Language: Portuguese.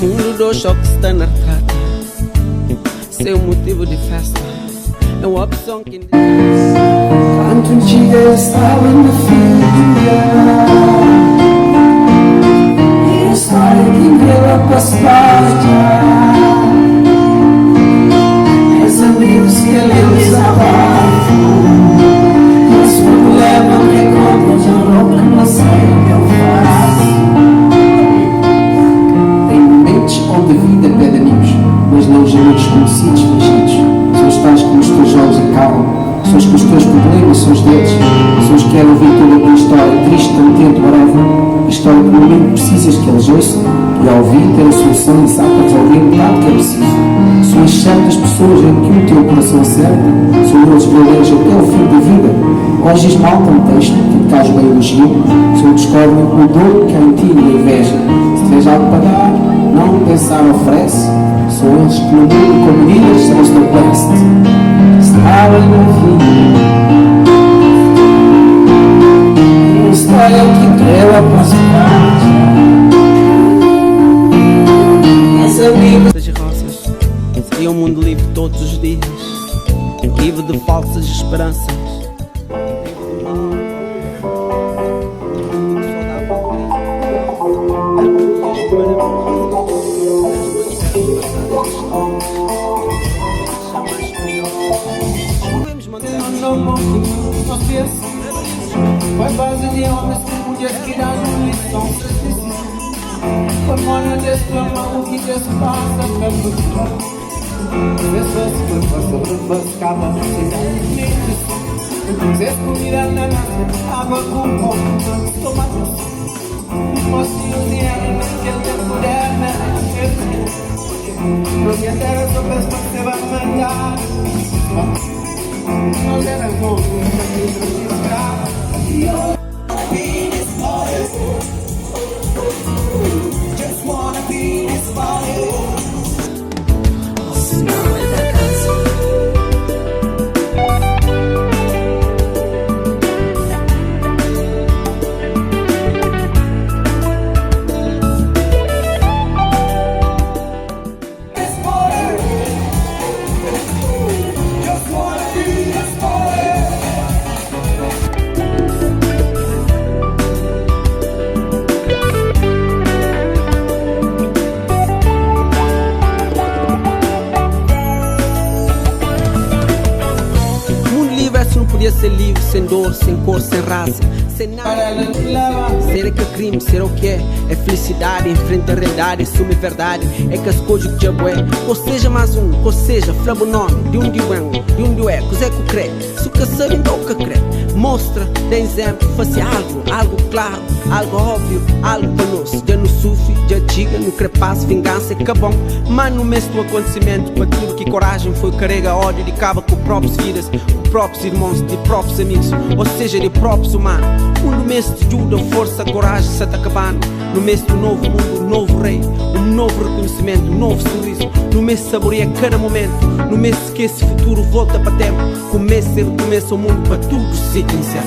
Mundo do choque está na trata. Seu motivo de festa é uma opção que quanto antiga eu estava na filha e a história que ela passava. Meus amigos que eu desabafo, mas quando levam me contam de roupa, não sei o que eu faço. Onde a vida pede amigos, mas não os amigos conhecidos, fingidos. São os tais que os teus olhos encaram, são os que os teus problemas são os deles, são os que querem ouvir toda a tua história, triste, contente, whatever. A história que no momento precisas que eles ouçam e ao ouvir ter a solução exata para resolver o que é preciso. São as certas pessoas em que o teu coração acerta, são eles verdadeiros até o fim da vida. Hoje diz malta um texto, que caso bem elogio, são que descobrem o dor que há em ti e a inveja. Se tiveres algo para dar, não pensar oferece, são eles que no mundo com medidas são os do best. Estava na vida, uma história que ela passa essa vida de rosas seria um mundo livre todos os dias, livre de falsas esperanças. Foi base de homens que podiam tirar lição. Hormônio de exclamar o que Deus passa pelo chão. Pessoas que foram buscavam cidade. Vocês comiram na nossa água com pão, tomates. Mocinhos e eram naquele tempo era não me interessa sobre as coisas que você vai mandar. Nós éramos bons, just wanna be this body. Podia ser livre, sem dor, sem cor, sem raça, sem nada. Ser é que é crime, ser o que é felicidade, enfrenta a realidade, assume a verdade. É que as coisas que diabo é, ou seja mais um, ou seja, flava o nome de um venho, de um é, coisa que crê. Se o que sabe, então o que crê. Mostra, dá exemplo, faz algo claro, algo óbvio, algo panoso. Já no sufre, já diga, no crepasse, vingança é cabão. Mas no mês do acontecimento, para tudo que coragem foi, carrega ódio e acaba com próprios vidas, com próprios irmãos, de próprios amigos, ou seja, de próprios humanos. No mês de julho, força, coragem, se está acabando. No mês do novo mundo, um novo rei, um novo reconhecimento, um novo sorriso. No mês de saboreia cada momento, no mês que esse futuro volta para tempo. Começa e recomeça o mundo para tudo se iniciar.